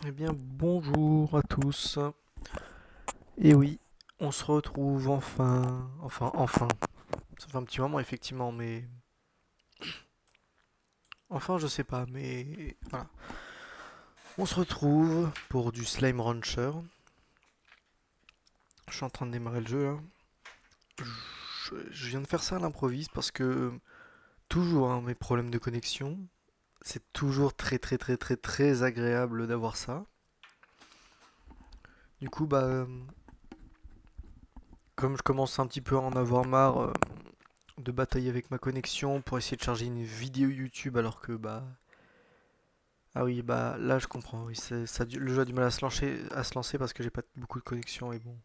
Eh bien, bonjour à tous. Et oui, on se retrouve enfin. Enfin. Ça fait un petit moment, effectivement, mais. Enfin, je sais pas, mais. Voilà. On se retrouve pour du Slime Rancher. Je suis en train de démarrer le jeu, là. Je viens de faire ça à l'improviste parce que. Toujours, hein, mes problèmes de connexion. C'est toujours très agréable d'avoir ça. Du coup, bah. Comme je commence un petit peu à en avoir marre de batailler avec ma connexion pour essayer de charger une vidéo YouTube alors que bah ah oui bah là je comprends oui le jeu a du mal à se lancer parce que j'ai pas beaucoup de connexion et bon.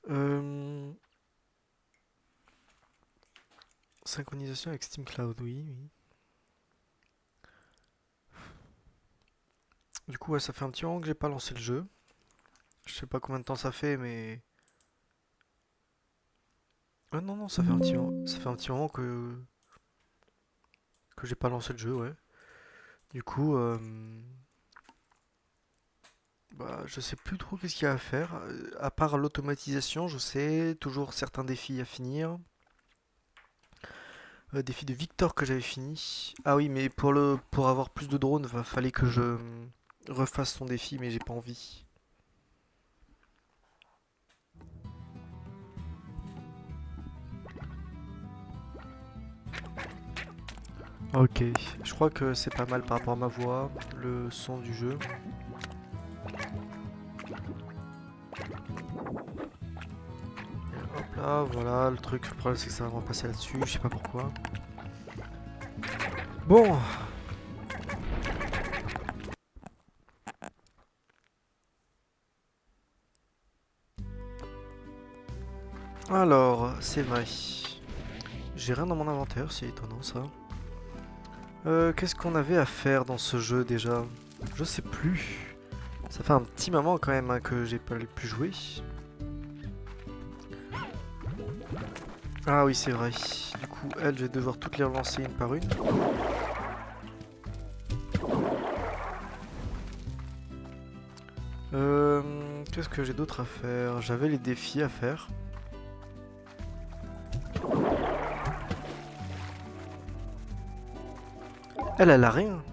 Euh, Synchronisation avec Steam Cloud, oui. Du coup ouais, ça fait un petit moment que j'ai pas lancé le jeu. Je sais pas combien de temps ça fait mais ah non ça fait ça fait un petit moment que j'ai pas lancé le jeu, ouais. Du coup bah, je sais plus trop qu'est-ce qu'il y a à faire. À part l'automatisation, je sais toujours certains défis à finir. Défi de Victor que j'avais fini. Ah oui, mais pour avoir plus de drones, fallait que je refasse son défi, mais j'ai pas envie. Ok, je crois que c'est pas mal par rapport à ma voix, le son du jeu. Hop là, voilà, le truc, le problème c'est que ça va me passer là-dessus, je sais pas pourquoi. Bon, alors, c'est vrai. J'ai rien dans mon inventaire, c'est étonnant ça. Qu'est-ce qu'on avait à faire dans ce jeu déjà? Je sais plus. Ça fait un petit moment quand même hein, que j'ai pas pu jouer. Ah oui, c'est vrai. Du coup, elle, je vais devoir toutes les relancer une par une. Qu'est-ce que j'ai d'autre à faire? J'avais les défis à faire. Elle a rien.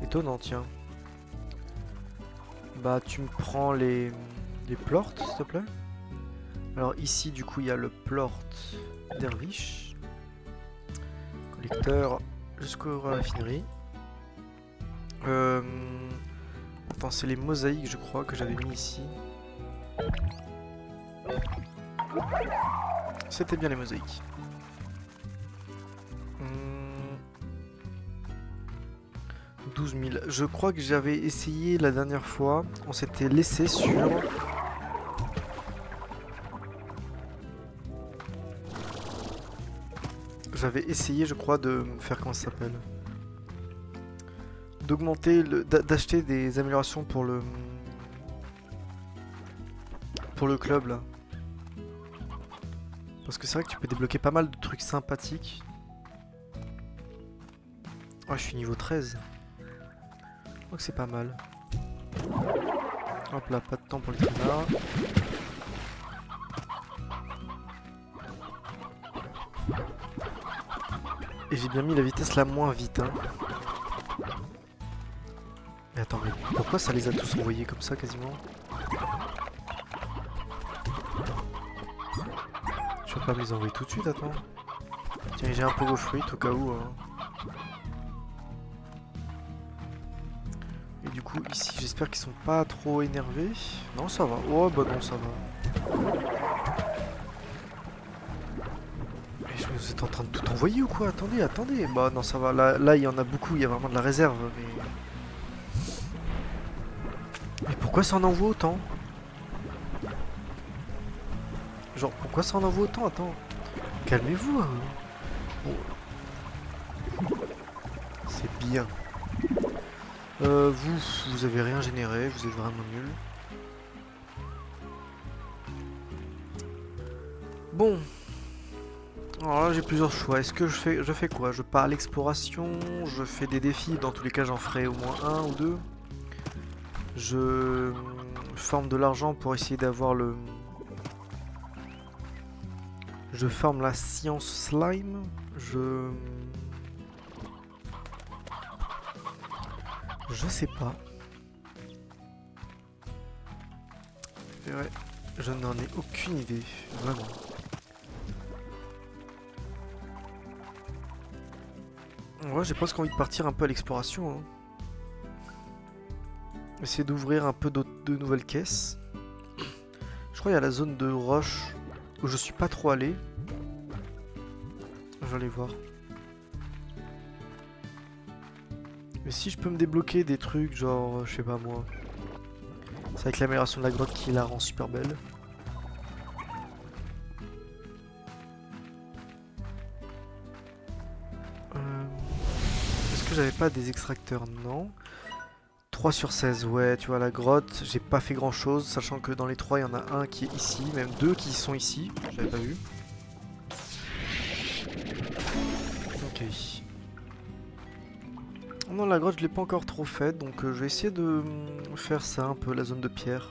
Étonnant, tiens. Bah, tu me prends les plorts, s'il te plaît. Alors ici, du coup, il y a le plort dervish. Collecteur jusqu'au raffinerie. Euh... Attends, c'est les mosaïques, je crois, que j'avais mis ici. C'était bien les mosaïques. Hum, 12 000. Je crois que j'avais essayé la dernière fois. On s'était laissé sur. J'avais essayé, je crois, de me faire comment ça s'appelle. D'augmenter, d'acheter des améliorations pour le club là. Parce que c'est vrai que tu peux débloquer pas mal de trucs sympathiques. Oh, je suis niveau 13. Je crois que c'est pas mal. Hop là, pas de temps pour les traînards. Et j'ai bien mis la vitesse la moins vite. Hein. Mais attends, mais pourquoi ça les a tous envoyés comme ça quasiment? Je vais pas me les envoyer tout de suite, attends. Tiens, j'ai un pogo fruit au cas où. Hein. Et du coup, ici, j'espère qu'ils sont pas trop énervés. Non, ça va. Oh, bah non, ça va. Mais vous êtes en train de tout envoyer ou quoi? Attendez. Bah non, ça va. Là, il y en a beaucoup. Il y a vraiment de la réserve. Mais pourquoi ça en envoie autant? Genre, pourquoi ça en envoie autant? Attends. Calmez-vous. Hein. Oh, c'est bien. Vous avez rien généré. Vous êtes vraiment nul. Bon. Alors là j'ai plusieurs choix. Est-ce que je fais quoi? Je pars à l'exploration, je fais des défis, dans tous les cas j'en ferai au moins un ou deux. Je farme de l'argent pour essayer d'avoir le... Je farme la science slime. Je sais pas. Et ouais, je n'en ai aucune idée, vraiment. Ouais, j'ai presque envie de partir un peu à l'exploration. Hein. Essayer d'ouvrir un peu de nouvelles caisses. Je crois qu'il y a la zone de roche où je suis pas trop allé. Je vais aller voir. Mais si je peux me débloquer des trucs genre, je sais pas moi. C'est avec l'amélioration de la grotte qui la rend super belle. Est-ce que j'avais pas des extracteurs? Non. 3 sur 16, ouais, tu vois, la grotte, j'ai pas fait grand chose, sachant que dans les 3, il y en a un qui est ici, même 2 qui sont ici, j'avais pas vu. Ok. Non, la grotte, je l'ai pas encore trop faite, donc je vais essayer de faire ça, un peu, la zone de pierre.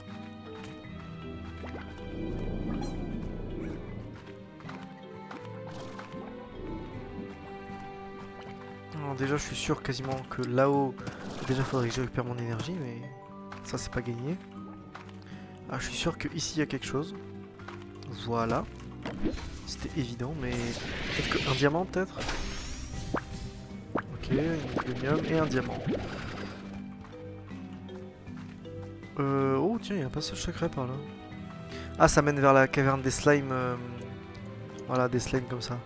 Alors déjà, je suis sûr quasiment que là-haut, déjà, faudrait que je récupère mon énergie, mais ça, c'est pas gagné. Ah, je suis sûr que ici il y a quelque chose. Voilà. C'était évident, mais peut-être qu'un diamant, peut-être. Ok, un uranium et un diamant. Oh tiens, il y a un passage secret par là. Ah, ça mène vers la caverne des slimes. Voilà, des slimes comme ça.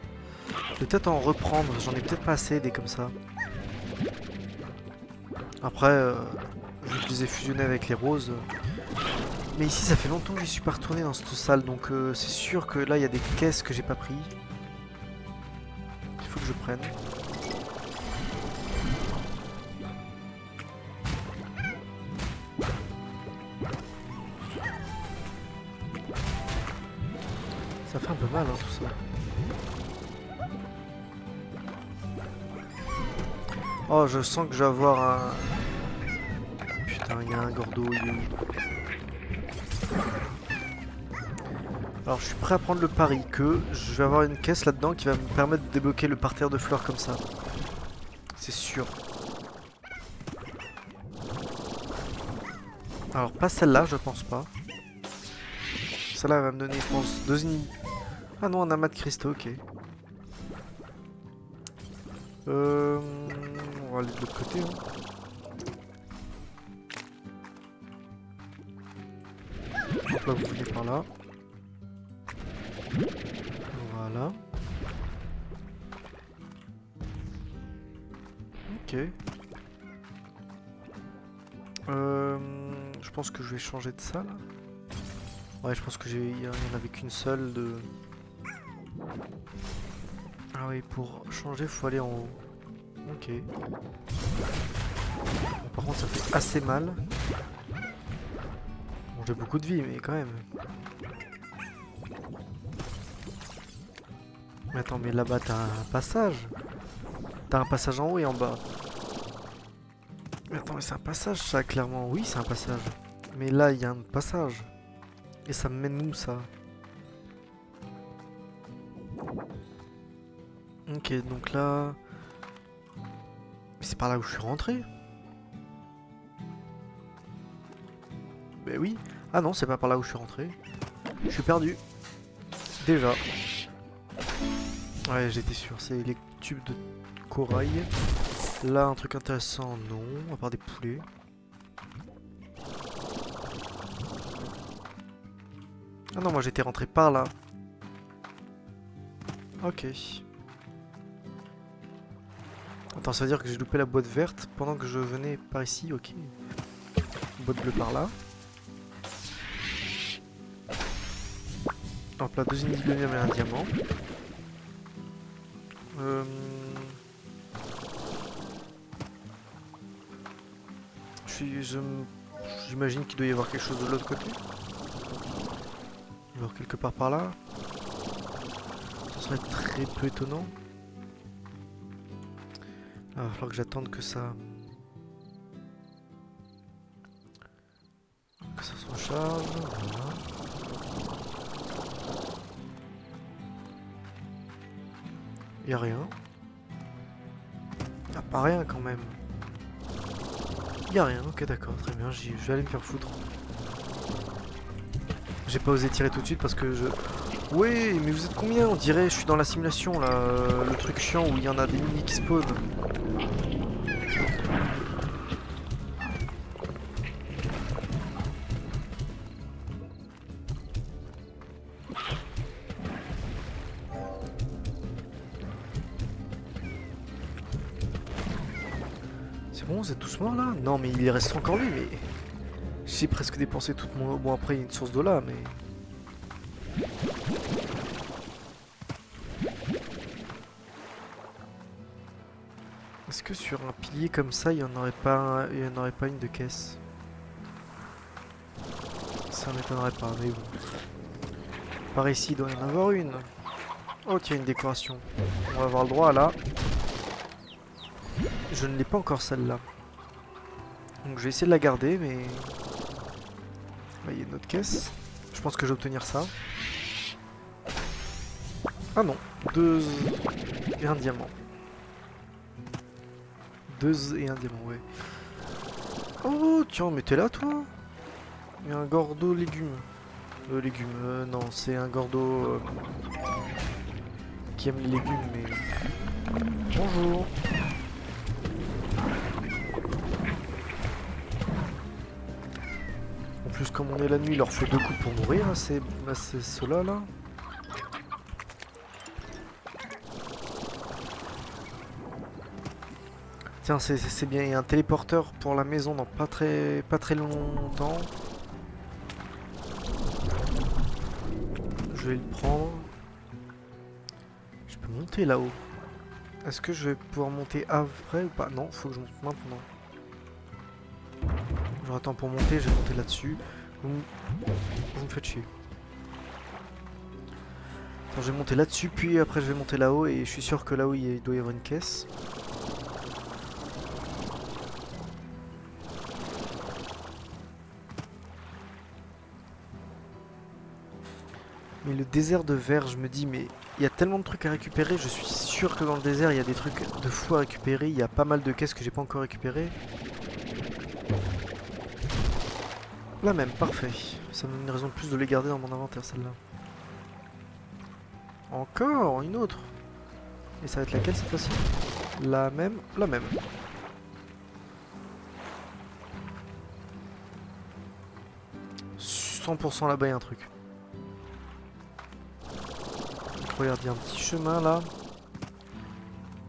Je vais peut-être en reprendre, j'en ai peut-être pas assez des comme ça. Après, vu que je les ai fusionnés avec les roses. Mais ici, ça fait longtemps que j'y suis pas retourné dans cette salle, donc c'est sûr que là, il y a des caisses que j'ai pas pris. Il faut que je prenne. Ça fait un peu mal, hein, tout ça. Oh, je sens que je vais avoir un... Putain, il y a un gordo, il est où? Alors, je suis prêt à prendre le pari que je vais avoir une caisse là-dedans qui va me permettre de débloquer le parterre de fleurs comme ça. C'est sûr. Alors, pas celle-là, je pense pas. Celle-là va me donner, je pense, 2 ennemis. Ah non, un amas de cristaux, ok. On va aller de l'autre côté. Hein. Hop là, vous venez par là. Voilà. Ok. Je pense que je vais changer de salle. Ouais, je pense que il y en avait qu'une seule de... Ah oui, pour changer, faut aller en haut. Ok. Bon, par contre, ça fait assez mal. Bon, j'ai beaucoup de vie, mais quand même. Mais attends, mais là-bas, t'as un passage. T'as un passage en haut et en bas. Mais attends, mais c'est un passage, ça, clairement. Oui, c'est un passage. Mais là, il y a un passage. Et ça me mène où, ça? Ok, donc là... Mais c'est par là où je suis rentré. Mais oui. Ah non, c'est pas par là où je suis rentré. Je suis perdu. Déjà. Ouais, j'étais sûr. C'est les tubes de corail. Là, un truc intéressant, non. À part des poulets. Ah non, moi j'étais rentré par là. Ok. Attends, ça veut dire que j'ai loupé la boîte verte pendant que je venais par ici, ok. Boîte bleue par là. Hop là, 2 individuels et un diamant. J'imagine qu'il doit y avoir quelque chose de l'autre côté. Genre quelque part par là. serait très peu étonnant. Il va falloir que j'attende que ça se recharge. Voilà. Y a rien. Y a pas rien quand même. Y a rien, ok d'accord, très bien, je vais aller me faire foutre. J'ai pas osé tirer tout de suite parce que je... Oui, mais vous êtes combien? On dirait, je suis dans la simulation là, le truc chiant où il y en a des mini qui spawnent. C'est bon, vous êtes tous morts là? Non mais il reste encore lui, mais... J'ai presque dépensé toute mon... Bon après il y a une source d'eau là, mais... Est-ce que sur un pilier comme ça, il n'y en aurait pas une de caisse? Ça m'étonnerait pas, mais bon. Par ici, il doit y en avoir une. Oh tiens, une décoration. On va avoir le droit là. Je ne l'ai pas encore celle-là. Donc je vais essayer de la garder, mais... Là, il y a une autre caisse. Je pense que je vais obtenir ça. Ah non, 2 et un diamant. 2 et un diamant, ouais. Oh tiens, mais t'es là toi? Il y a un gordo légumes. Non, c'est un gordo qui aime les légumes, mais... Bonjour. En plus, comme on est la nuit, il leur faut 2 coups pour mourir, hein, c'est ceux-là, là. Tiens, c'est bien, il y a un téléporteur pour la maison dans pas très longtemps. Je vais le prendre. Je peux monter là-haut. Est-ce que je vais pouvoir monter après ou pas? Non, faut que je monte maintenant. Genre attends, pour monter, je vais monter là-dessus. Vous me faites chier. Attends, je vais monter là-dessus, puis après je vais monter là-haut et je suis sûr que là-haut il doit y avoir une caisse. Mais le désert de verre, je me dis, mais il y a tellement de trucs à récupérer, je suis sûr que dans le désert il y a des trucs de fou à récupérer, il y a pas mal de caisses que j'ai pas encore récupérées. La même, parfait. Ça me donne une raison de plus de les garder dans mon inventaire, celle-là. Encore une autre. Et ça va être laquelle cette fois-ci? La même, la même. « 100% là-bas, il y a un truc. » Regarde, il y a un petit chemin là.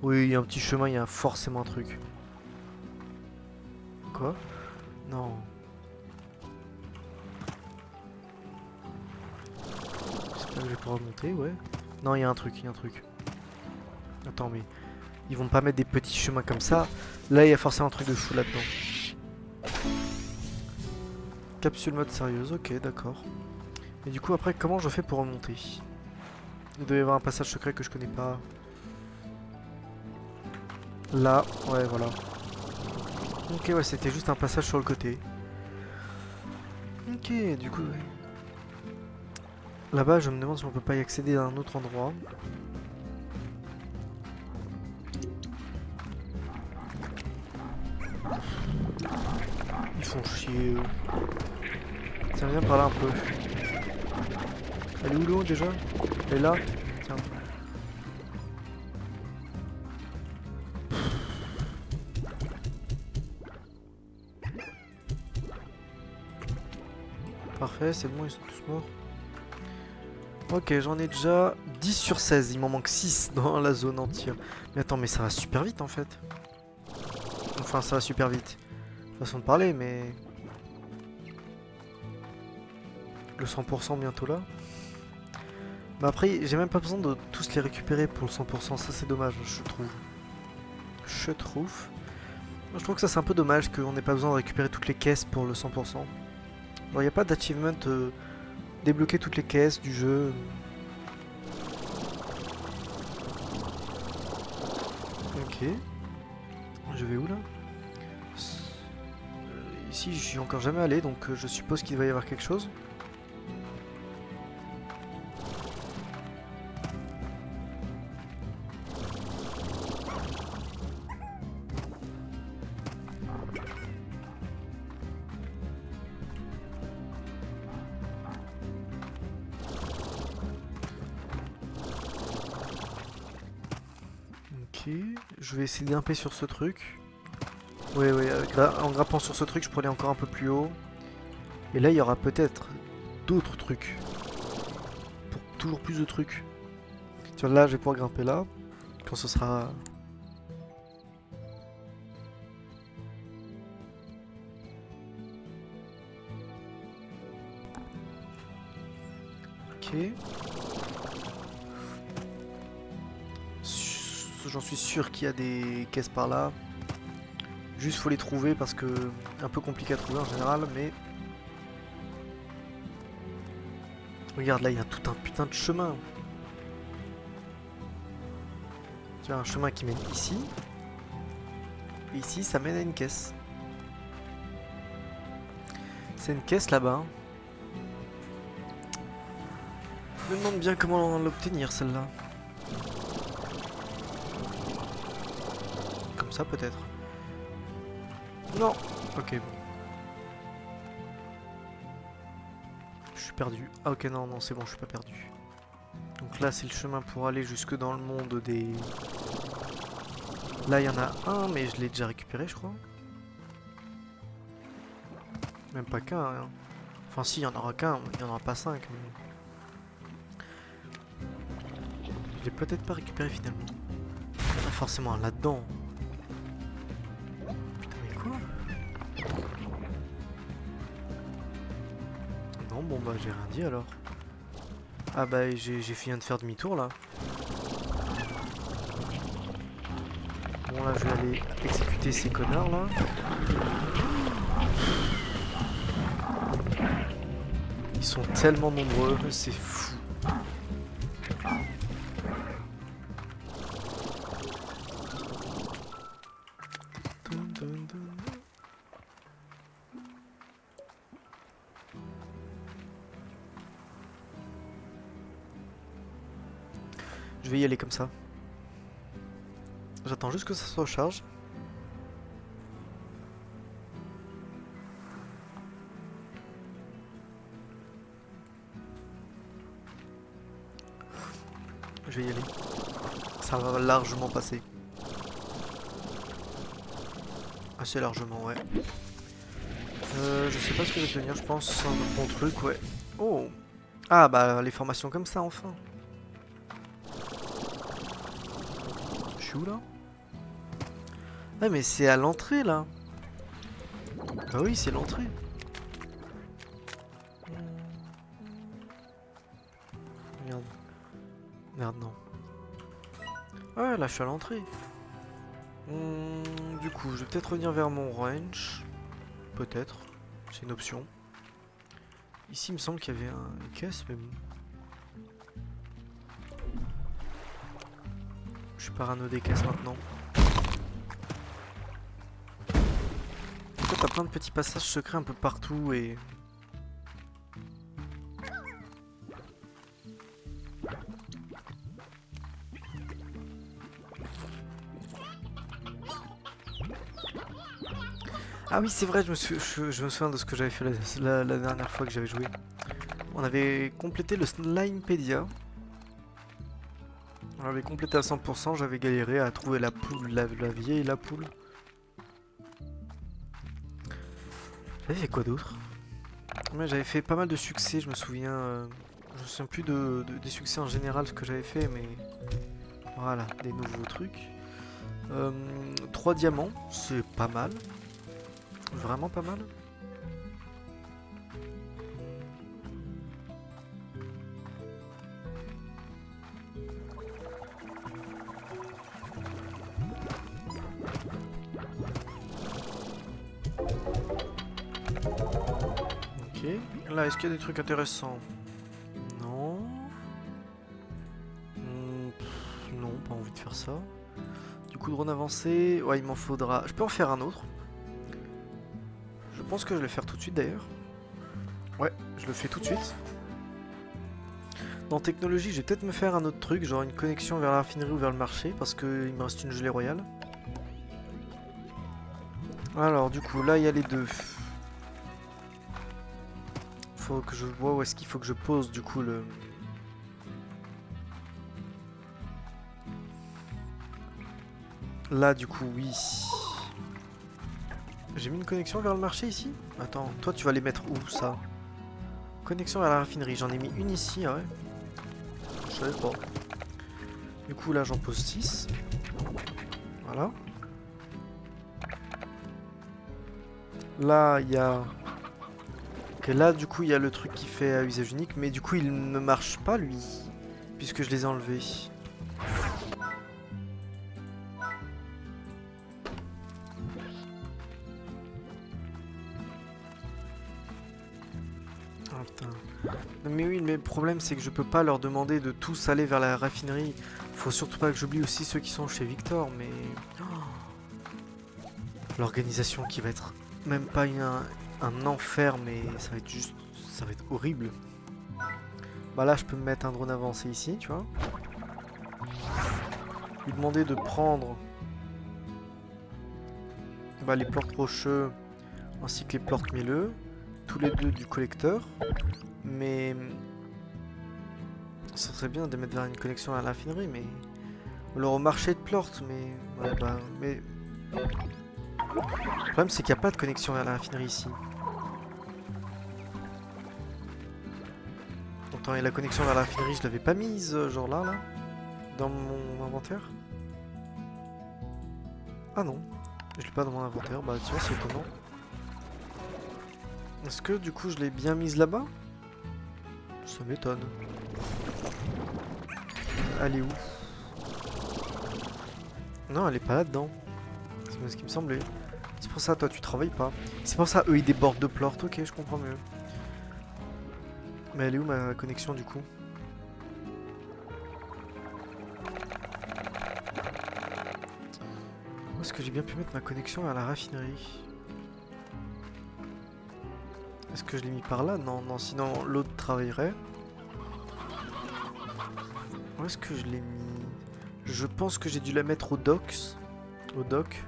Oui, il y a un petit chemin, il y a forcément un truc. Quoi? Non. J'espère que je vais pouvoir monter, ouais. Non, il y a un truc, il y a un truc. Attends, mais... Ils vont pas mettre des petits chemins comme ça. Là, il y a forcément un truc de fou là-dedans. Capsule mode sérieuse, ok, d'accord. Et du coup, après, comment je fais pour remonter? Il doit y avoir un passage secret que je connais pas. Là, ouais, voilà. Ok, ouais, c'était juste un passage sur le côté. Ok, du coup, ouais. Là-bas, je me demande si on peut pas y accéder à un autre endroit. Ils font chier. Tiens, viens par là un peu. Elle est où l'eau déjà? Elle est là? Tiens. Parfait, c'est bon, ils sont tous morts. Ok, j'en ai déjà 10 sur 16. Il m'en manque 6 dans la zone entière. Mais attends, mais ça va super vite en fait. Enfin, ça va super vite. Façon de parler, mais... Le 100% bientôt là. Mais après, j'ai même pas besoin de tous les récupérer pour le 100%. Ça, c'est dommage, je trouve. Je trouve. Je trouve que ça, c'est un peu dommage qu'on n'ait pas besoin de récupérer toutes les caisses pour le 100%. Genre, il n'y a pas d'achievement débloquer toutes les caisses du jeu. Ok. Je vais où là? Ici, je suis encore jamais allé, donc je suppose qu'il va y avoir quelque chose. Ok, je vais essayer de grimper sur ce truc. Ouais, ouais, en grimpant sur ce truc, je peux aller encore un peu plus haut. Et là, il y aura peut-être d'autres trucs. Pour toujours plus de trucs. Tu vois, là, je vais pouvoir grimper là. Quand ce sera... Ok. J'en suis sûr qu'il y a des caisses par là. Juste faut les trouver parce que un peu compliqué à trouver en général, mais... Regarde, là, il y a tout un putain de chemin. Tu vois, un chemin qui mène ici. Et ici, ça mène à une caisse. C'est une caisse là-bas. Je me demande bien comment l'obtenir, celle-là. Comme ça, peut-être. Non. Ok, bon. Je suis perdu. Ah ok, non, non, c'est bon, je suis pas perdu. Donc là, c'est le chemin pour aller jusque dans le monde des... Là, il y en a un, mais je l'ai déjà récupéré, je crois. Même pas qu'un, hein. Enfin, si, il y en aura qu'un, il n'y en aura pas 5. Mais... Je l'ai peut-être pas récupéré finalement. Il y en a forcément un là-dedans. Putain, mais quoi? Non, bon, bah, j'ai rien dit alors. Ah, bah, j'ai fini de faire demi-tour là. Bon, là, je vais aller exécuter ces connards là. Ils sont tellement nombreux, c'est fou. Je vais y aller comme ça. J'attends juste que ça se recharge. Je vais y aller. Ça va largement passer. Assez largement, ouais. Je sais pas ce que je vais tenir, je pense. C'est un bon truc, ouais. Oh! Ah, bah, les formations comme ça, enfin. Je suis où, là? Ah, mais c'est à l'entrée, là. Bah oui, c'est l'entrée. Regarde. Merde, non. Ouais, là, je suis à l'entrée. Du coup, je vais peut-être revenir vers mon range. Peut-être. C'est une option. Ici, il me semble qu'il y avait une caisse, mais bon. Je suis parano des caisses maintenant. En fait, t'as plein de petits passages secrets un peu partout et... Ah oui, c'est vrai, je me souviens de ce que j'avais fait la dernière fois que j'avais joué. On avait complété le Slimepedia. On l'avait complété à 100%, j'avais galéré à trouver la poule, la vieille la poule. J'avais fait quoi d'autre? Ouais, j'avais fait pas mal de succès, je me souviens. Je me souviens plus des succès en général, ce que j'avais fait, mais... Voilà, des nouveaux trucs. 3 diamants, c'est pas mal. Vraiment pas mal. Ok. Là, est-ce qu'il y a des trucs intéressants? Non. Non, pas envie de faire ça. Du coup, drone avancé. Ouais, il m'en faudra. Je peux en faire un autre. Je pense que je vais le faire tout de suite d'ailleurs. Ouais, je le fais tout de suite. Dans technologie, je vais peut-être me faire un autre truc, genre une connexion vers la raffinerie ou vers le marché, parce qu'il me reste une gelée royale. Alors, du coup, là, il y a les deux. Faut que je vois où est-ce qu'il faut que je pose, du coup, le... Là, du coup, oui. J'ai mis une connexion vers le marché ici? Attends, toi, tu vas les mettre où, ça? Connexion vers la raffinerie, j'en ai mis une ici, ah ouais. Je savais pas. Du coup, là, j'en pose 6. Voilà. Là, il y a... Ok, là, du coup, il y a le truc qui fait à usage unique, mais du coup, il ne marche pas, lui. Puisque je les ai enlevés. Ah, putain. Non, mais oui, mais le problème, c'est que je peux pas leur demander de tous aller vers la raffinerie. Faut surtout pas que j'oublie aussi ceux qui sont chez Victor, mais... Oh, l'organisation qui va être même pas un enfer, mais ça va être juste... Ça va être horrible. Bah là, je peux me mettre un drone avancé ici, tu vois. Lui demander de prendre... Bah, les plorts rocheux, ainsi que les plorts mielleux. Tous les deux du collecteur. Mais... ça serait bien de mettre vers une connexion à la raffinerie, mais... ou alors au marché de plorts, mais... ouais, bah... mais... le problème, c'est qu'il n'y a pas de connexion vers la raffinerie ici. Attends, et la connexion vers la raffinerie, je l'avais pas mise, genre là, dans mon inventaire? Ah non, je l'ai pas dans mon inventaire, bah tiens, c'est étonnant. Est-ce que du coup je l'ai bien mise là-bas? Ça m'étonne. Elle est où? Non, elle est pas là-dedans. C'est ce qui me semblait. C'est pour ça, toi, tu travailles pas. C'est pour ça, eux, ils débordent de plort. Ok, je comprends mieux. Mais elle est où ma connexion du coup? Où est-ce que j'ai bien pu mettre ma connexion à la raffinerie? Est-ce que je l'ai mis par là? Non, non, sinon l'autre travaillerait. Où est-ce que je l'ai mis? Je pense que j'ai dû la mettre au docks. Au dock.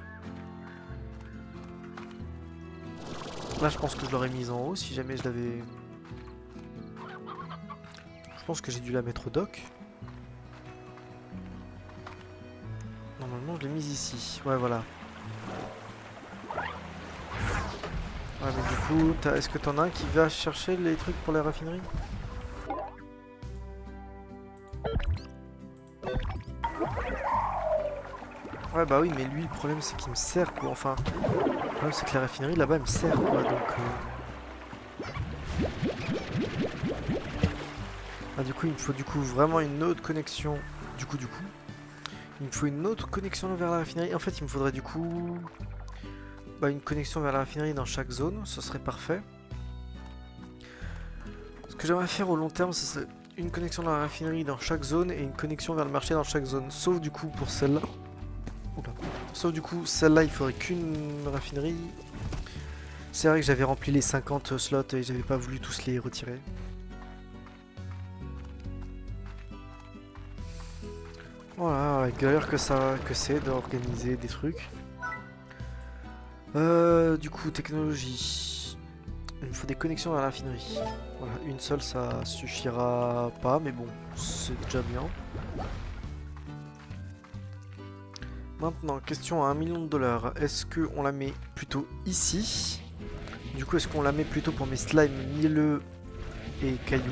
Là, je pense que je l'aurais mise en haut si jamais je l'avais... Je pense que j'ai dû la mettre au dock. Normalement, je l'ai mise ici. Ouais, voilà. Ouais, mais du coup, est-ce que t'en as un qui va chercher les trucs pour les raffineries? Ouais, bah oui, mais lui, le problème, c'est qu'il me sert, quoi. Enfin, le problème, c'est que la raffinerie, là-bas, elle me sert, quoi, donc... Ah, du coup, il me faut, du coup, vraiment une autre connexion. Du coup... Il me faut une autre connexion vers la raffinerie. En fait, il me faudrait, du coup... bah, une connexion vers la raffinerie dans chaque zone, ce serait parfait. Ce que j'aimerais faire au long terme, ce serait une connexion dans la raffinerie dans chaque zone et une connexion vers le marché dans chaque zone. Sauf du coup pour celle-là. Sauf du coup, celle-là, il faudrait qu'une raffinerie. C'est vrai que j'avais rempli les 50 slots et j'avais pas voulu tous les retirer. Voilà, la galère que c'est d'organiser des trucs. Du coup, technologie. Il me faut des connexions vers la raffinerie. Voilà, une seule ça suffira pas, mais bon, c'est déjà bien. Maintenant, question à 1 million de dollars. Est-ce qu'on la met plutôt ici? Du coup, est-ce qu'on la met plutôt pour mes slimes mielleux et cailloux?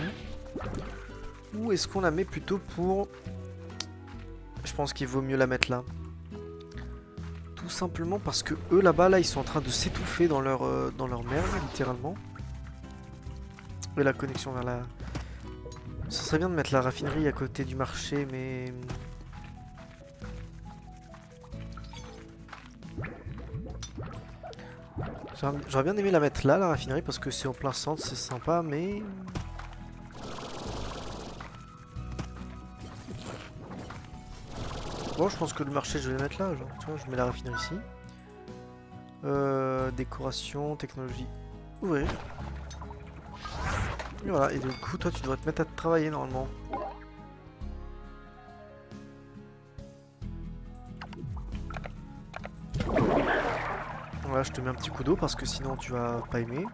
Ou est-ce qu'on la met plutôt pour... Je pense qu'il vaut mieux la mettre là. Tout simplement parce que eux là-bas, là, ils sont en train de s'étouffer dans leur merde, littéralement. Et la connexion vers la... Ce serait bien de mettre la raffinerie à côté du marché, mais... J'aurais bien aimé la mettre là, la raffinerie, parce que c'est en plein centre, c'est sympa, mais... Bon, je pense que le marché, je vais le mettre là. Genre, tu vois, je mets la raffinerie ici. Décoration, technologie, ouvrir. Et voilà, et du coup, toi, tu devrais te mettre à travailler normalement. Voilà, je te mets un petit coup d'eau parce que sinon tu vas pas aimer.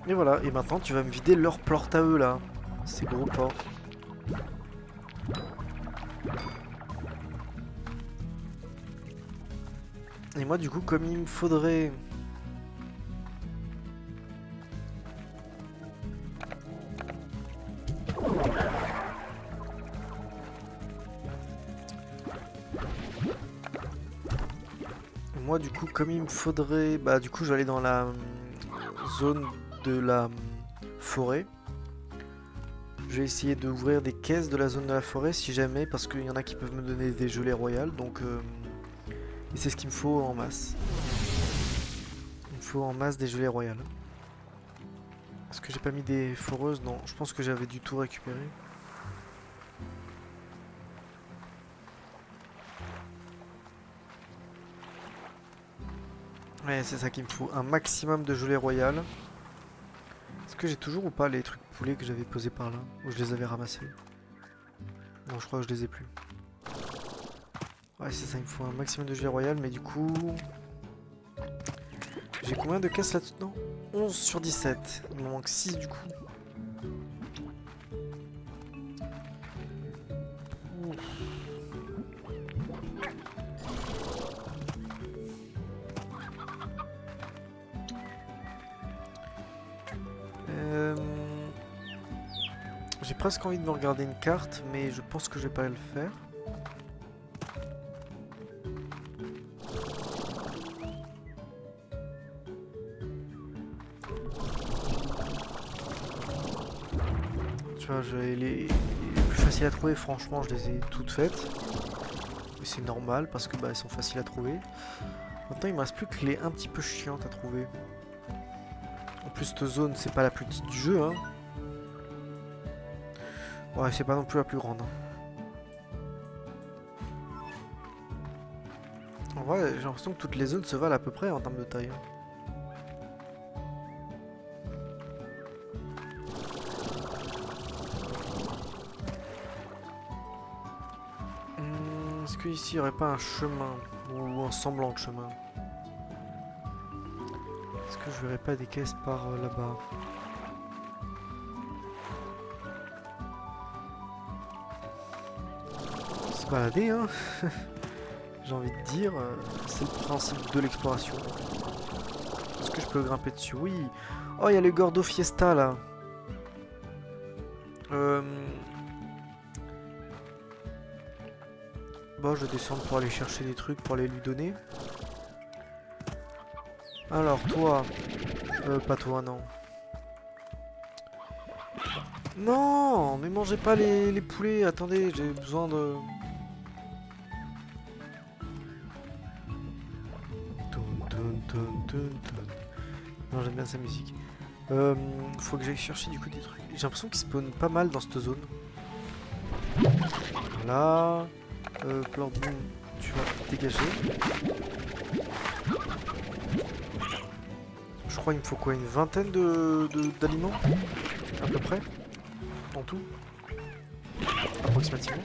Et voilà, et maintenant tu vas me vider leur porte à eux là. Ces gros ports. Et moi du coup comme il me faudrait... Moi du coup comme il me faudrait... Bah du coup je vais aller dans la zone de la forêt. Je vais essayer d'ouvrir des caisses de la zone de la forêt si jamais, parce qu'il y en a qui peuvent me donner des gelées royales, donc... Et c'est ce qu'il me faut en masse. Il me faut en masse des gelées royales. Est-ce que j'ai pas mis des foreuses? Non, je pense que j'avais du tout récupéré. Ouais, c'est ça qu'il me faut. Un maximum de gelées royales. Est-ce que j'ai toujours ou pas les trucs poulets que j'avais posés par là? Ou je les avais ramassés? Non, je crois que je les ai plus. Ouais, c'est ça, il me faut un maximum de gelées royales, mais du coup... J'ai combien de caisses là-dessus? Non, 11 sur 17. Il m'en manque 6 du coup. J'ai presque envie de me regarder une carte, mais je pense que je vais pas le faire. Tu vois, les plus faciles à trouver, franchement, je les ai toutes faites. Mais c'est normal parce que bah, elles sont faciles à trouver. Maintenant, il me reste plus que les un petit peu chiantes à trouver. En plus, cette zone, c'est pas la plus petite du jeu, hein. Ouais, c'est pas non plus la plus grande. En vrai, j'ai l'impression que toutes les zones se valent à peu près en termes de taille. Est-ce qu'ici il n'y aurait pas un chemin ou un semblant de chemin? Est-ce que je verrais pas des caisses par là-bas? Se balader, hein. J'ai envie de dire, c'est le principe de l'exploration. Est-ce que je peux grimper dessus? Oui. Oh, il y a les Gordo Fiesta là. Bon, je vais descendre pour aller chercher des trucs pour aller lui donner. Alors, toi. Pas toi, non. Non, mais mangez pas les poulets. Attendez, j'ai besoin de... Non, j'aime bien sa musique. Faut que j'aille chercher du coup des trucs. J'ai l'impression qu'ils spawnent pas mal dans cette zone. Voilà. Plordboom, tu vas dégager. Je crois qu'il me faut quoi? Une vingtaine d'aliments? À peu près? En tout? Approximativement.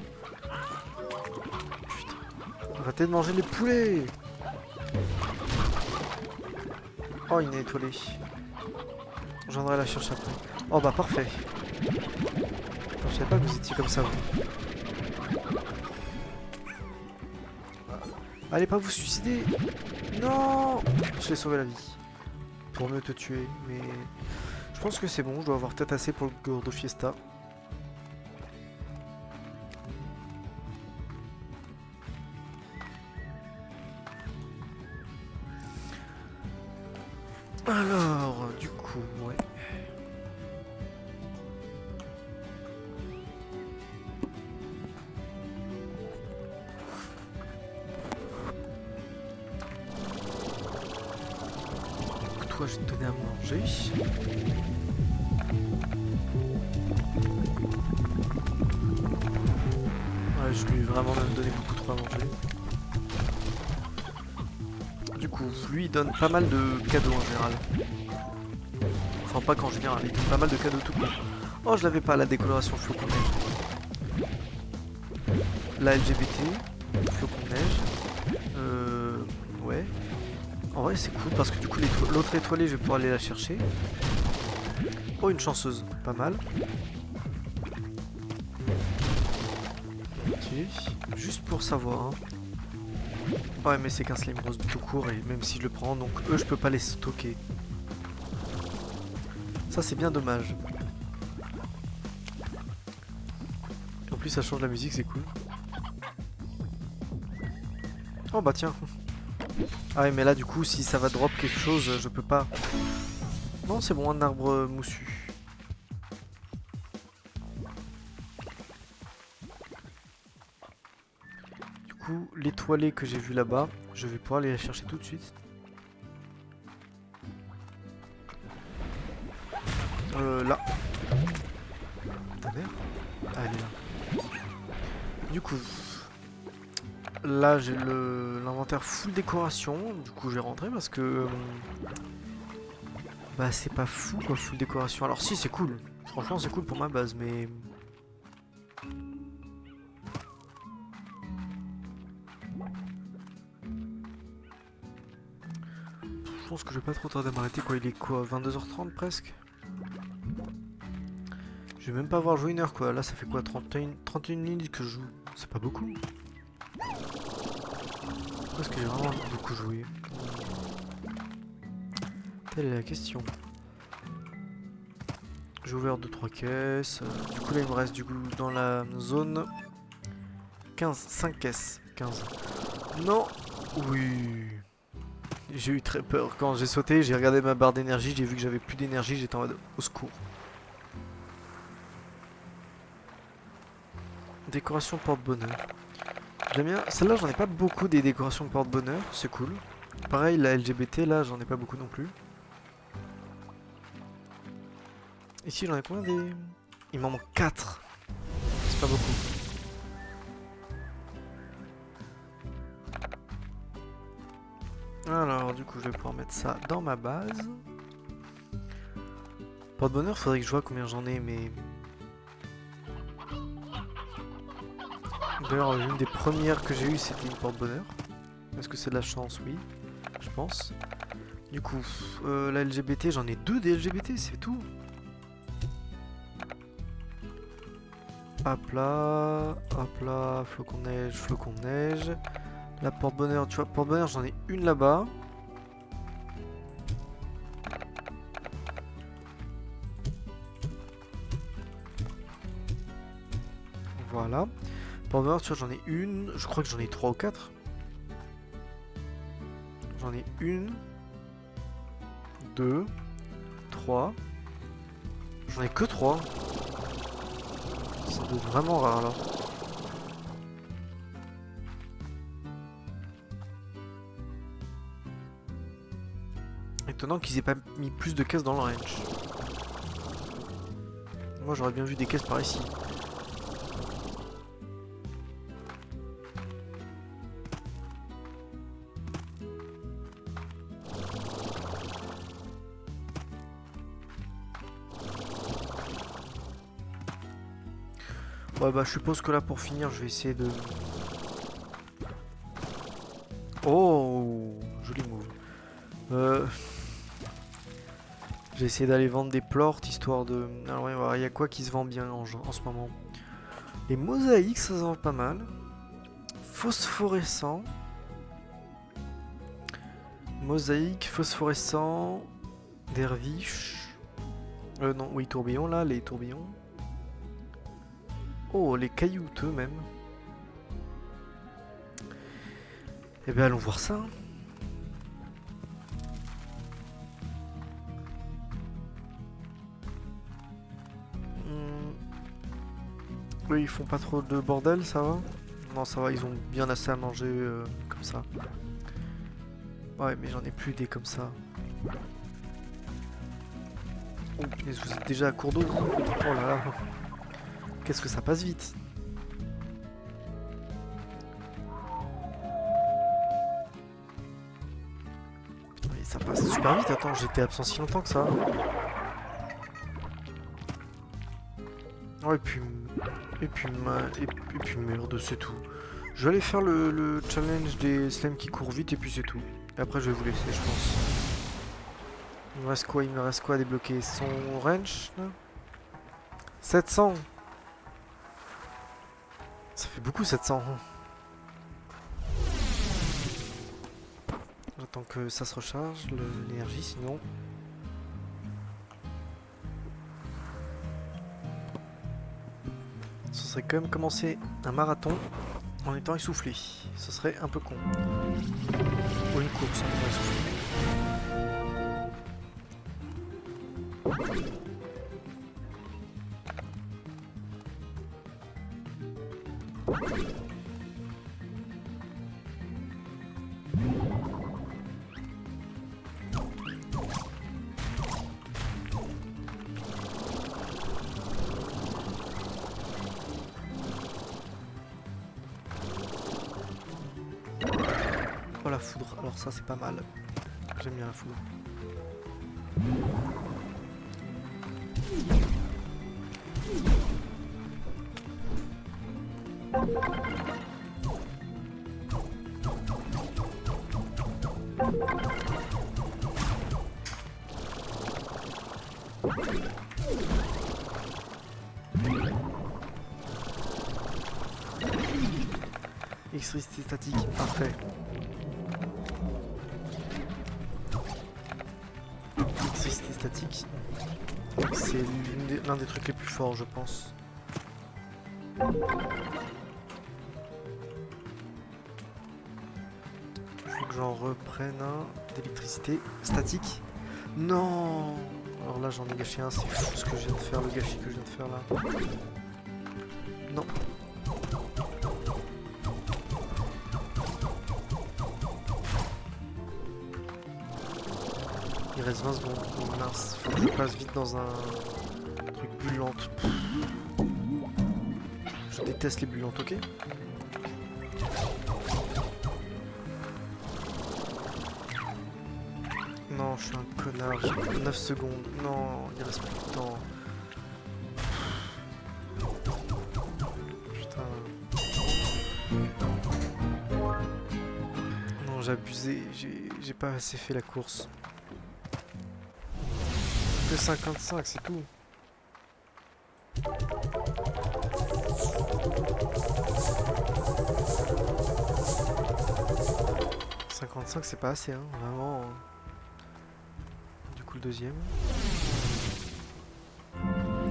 Putain. Arrêtez de manger les poulets! Oh, il est étoilé. Je viendrai la chercher après. Oh bah parfait. Je savais pas que vous étiez comme ça, vous. Allez pas vous suicider. Non. Je l'ai sauvé la vie. Pour mieux te tuer. Mais je pense que c'est bon. Je dois avoir peut-être assez pour le Gordo Fiesta. Alors, du coup, ouais. Donc toi, je vais te donner à manger. Ouais, je lui ai vraiment même donné beaucoup trop à manger. Du coup, lui il donne pas mal de cadeaux en général. Enfin pas qu'en général, il donne pas mal de cadeaux tout court. Oh, je l'avais pas la décoloration flocon neige. La LGBT, flocon neige. Ouais. En vrai c'est cool parce que du coup l'autre étoilée je vais pouvoir aller la chercher. Oh, une chanceuse, pas mal. Ok, juste pour savoir. Hein. Ouais, mais c'est qu'un slime rose tout court et même si je le prends, donc eux je peux pas les stocker. Ça c'est bien dommage. En plus ça change la musique, c'est cool. Oh bah tiens. Ah ouais, mais là du coup si ça va drop quelque chose, je peux pas. Non, c'est bon, un arbre moussu. Du coup, l'étoilée que j'ai vue là-bas, je vais pouvoir aller la chercher tout de suite. Là. Ta mère ? Ah, elle est là. Du coup, là j'ai l'inventaire full décoration. Du coup, je vais rentrer parce que bah c'est pas fou quoi, full décoration. Alors si, c'est cool. Franchement, c'est cool pour ma base, mais je pense que je vais pas trop tarder à m'arrêter quoi. Il est quoi, 22h30 presque? Je vais même pas avoir joué une heure quoi. Là, ça fait quoi, 31 minutes que je joue. C'est pas beaucoup. Est-ce que j'ai vraiment beaucoup joué? Telle est la question. J'ai ouvert 2-3 caisses. Du coup là il me reste du coup dans la zone 5 caisses. 15. Non. Oui. J'ai eu très peur. Quand j'ai sauté, j'ai regardé ma barre d'énergie, j'ai vu que j'avais plus d'énergie, j'étais en mode au secours. Décoration porte-bonheur. J'aime bien. Celle-là j'en ai pas beaucoup des décorations porte-bonheur, c'est cool. Pareil la LGBT là j'en ai pas beaucoup non plus. Ici j'en ai combien des... Il m'en manque 4. C'est pas beaucoup. Alors du coup je vais pouvoir mettre ça dans ma base. Porte-bonheur, faudrait que je vois combien j'en ai, mais... D'ailleurs l'une des premières que j'ai eues c'était une porte-bonheur. Est-ce que c'est de la chance? Oui, je pense. Du coup, la LGBT, j'en ai 2 des LGBT, c'est tout. Hop là, flocon neige, flocon neige. La porte-bonheur, tu vois, porte-bonheur, j'en ai une là-bas. Voilà. Porte-bonheur, tu vois, j'en ai une. Je crois que j'en ai 3 ou 4. J'en ai une, 2, 3. J'en ai que 3. Ça doit être vraiment rare là. Étonnant qu'ils aient pas mis plus de caisses dans le range. Moi j'aurais bien vu des caisses par ici. Ouais bah je suppose que là pour finir je vais essayer de... Oh, joli move. J'ai essayé d'aller vendre des plorts histoire de... Alors ouais, il y a quoi qui se vend bien en ce moment? Les mosaïques ça se vend pas mal. Phosphorescent. Mosaïque, phosphorescent. Derviche. Non, oui, tourbillon là, les tourbillons. Oh, les caillouteux même. Eh bien, allons voir ça. Eux, ils font pas trop de bordel, ça va? Non, ça va, ils ont bien assez à manger comme ça. Ouais, mais j'en ai plus des comme ça. Oh, punaise, vous êtes déjà à court d'eau? Oh là là. Qu'est-ce que ça passe vite. ça passe super vite. Attends, j'étais absent si longtemps que ça. Oh, et puis merde, c'est tout. Je vais aller faire le challenge des slimes qui courent vite et puis c'est tout. Et après je vais vous laisser, je pense. Il me reste quoi? Il me reste quoi à débloquer? Son range là? 700. Ça fait beaucoup 700. J'attends que ça se recharge, l'énergie sinon. Ce serait quand même commencer un marathon en étant essoufflé. Ce serait un peu con. Ou une course en étant essoufflé. Oh la foudre, alors ça c'est pas mal. J'aime bien la foudre. Électricité statique, parfait. Électricité statique, c'est l'un des trucs les plus forts, je pense. Il faut que j'en reprenne un d'électricité statique. Non! Alors là, j'en ai gâché un, c'est fou ce que je viens de faire, le gâchis que je viens de faire là. Non. Il reste 20 secondes. Oh mince, faut que je passe vite dans un truc bulle lente. Je déteste les bulles lentes, ok? Non, je suis un connard, j'ai 9 secondes. Non, il reste plus de temps. Putain. Non, j'ai abusé, j'ai pas assez fait la course. Que 55, c'est tout. « 55 c'est pas assez, hein, vraiment. Du coup le deuxième.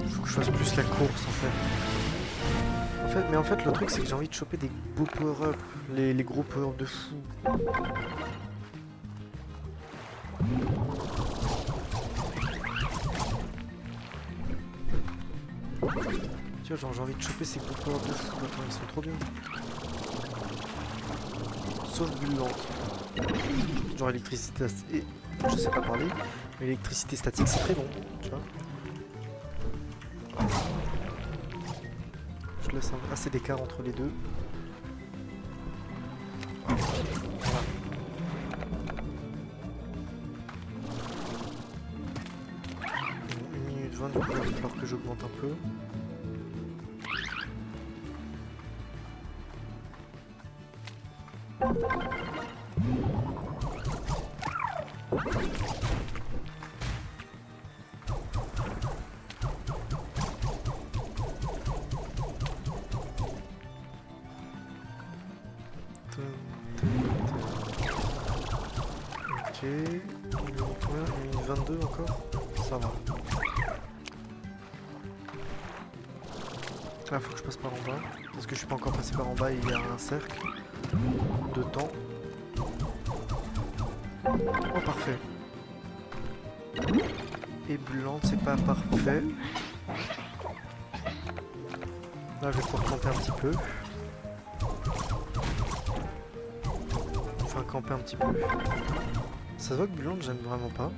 Il faut que je fasse plus la course en fait. Mais en fait le truc c'est que j'ai envie de choper des beaux power-up, les gros power-up de fou. Tu vois, genre j'ai envie de choper ces gros power-up de fou, attends, ils sont trop bien. Sauf bulle lente. Genre électricité et je sais pas parler, mais l'électricité statique c'est très bon, tu vois. Je laisse assez d'écart entre les deux. Voilà. 1 minute 20, du coup il va falloir que j'augmente un peu. Ok, il est combien? Il est 22 encore? Ça va. Là, faut que je passe par en bas. Parce que je suis pas encore passé par en bas, il y a un cercle de temps. Oh, parfait. Et blanc, c'est pas parfait. Là, je vais pouvoir camper un petit peu. Enfin, camper un petit peu. Ça se voit que blanc, j'aime vraiment pas.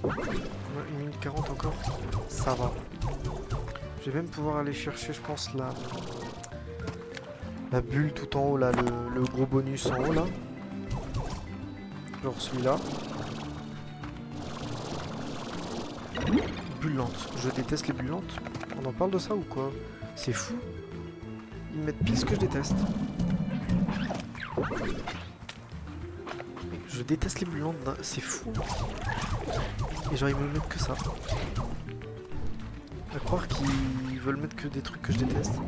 Ouais, 1 minute 40 encore. Ça va. Je vais même pouvoir aller chercher, je pense, la bulle tout en haut, là, le gros bonus en haut, là. Genre celui-là. Bulle lente. Je déteste les bulles lentes. On en parle de ça ou quoi? C'est fou. Ils mettent pile ce que je déteste. Je déteste les bulles lentes, c'est fou. Et genre ils me mettent que ça. À croire qu'ils veulent mettre que des trucs que je déteste.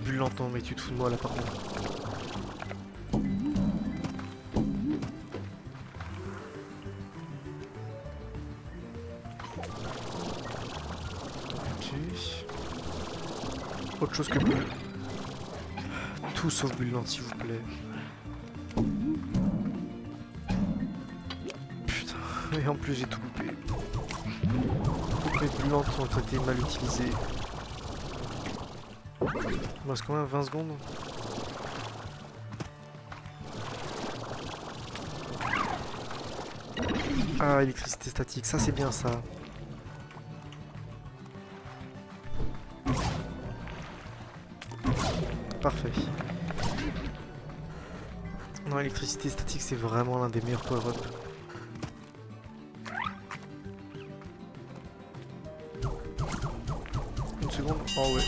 Bulle lente, non mais tu te fous de moi là par contre. Autre chose que bulle. Tout sauf bulle lente s'il vous plaît. Putain, et en plus j'ai tout loupé. Toutes mes bulles lentes ont été mal utilisées. Il me reste quand même 20 secondes. Ah, électricité statique, ça c'est bien ça. Parfait. Non, électricité statique, c'est vraiment l'un des meilleurs power-up. Une seconde. Oh ouais.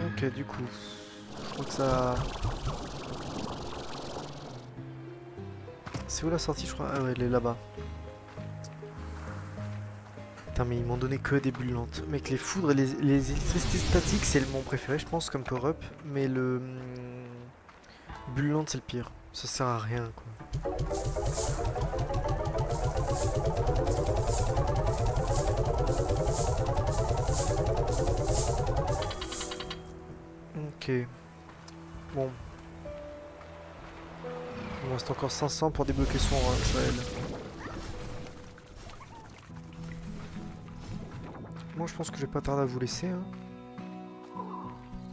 Ok, du coup. Je crois que ça... C'est où la sortie, je crois? Ah ouais, elle est là-bas. Putain, mais ils m'ont donné que des bulles lentes. Mec, les foudres et les électricités statiques, c'est mon préféré, je pense, comme power-up. Mais le... bulle lente, c'est le pire. Ça sert à rien, quoi. Ok. Bon. Il me reste encore 500 pour débloquer son Joël. Moi je pense que je vais pas tarder à vous laisser. Hein.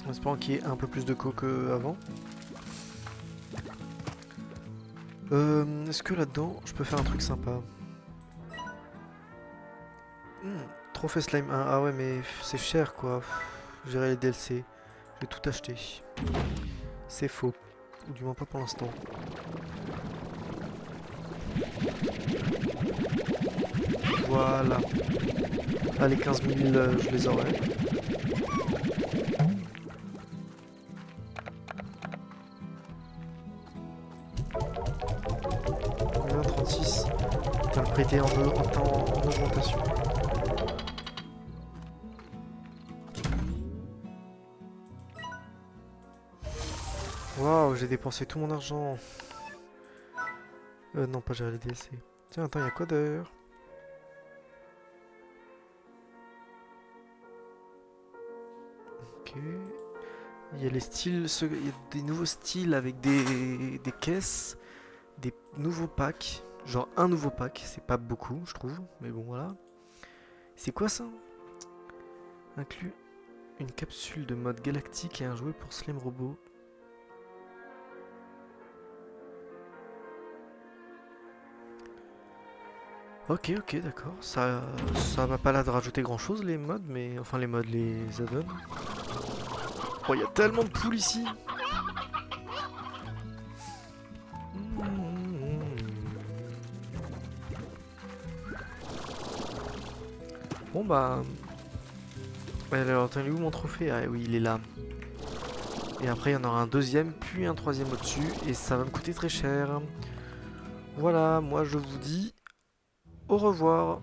En espérant qu'il y ait un peu plus de co qu'avant. Est-ce que là-dedans je peux faire un truc sympa? Trophée slime 1. Ah ouais mais c'est cher quoi. Gérer les DLC. Je vais tout acheter. C'est faux. Ou du moins pas pour l'instant. Voilà. Allez, 15 000, je les aurai. Combien? 36. Putain, le prêter en augmentation. Waouh, j'ai dépensé tout mon argent. Non, pas gérer les DLC. Tiens, attends, il y a quoi d'ailleurs? Ok. Il y a les styles, il y a des nouveaux styles avec des caisses, des nouveaux packs. Genre un nouveau pack, c'est pas beaucoup, je trouve. Mais bon, voilà. C'est quoi ça? Inclut une capsule de mode galactique et un jouet pour Slim Robot. Ok, ok, d'accord. Ça m'a pas l'air de rajouter grand chose les mods, mais enfin les mods, les add-ons. Oh, il y a tellement de poules ici. Bon bah... Alors, attends, il est où mon trophée? Ah oui, il est là. Et après, il y en aura un deuxième, puis un troisième au-dessus, et ça va me coûter très cher. Voilà, moi je vous dis au revoir.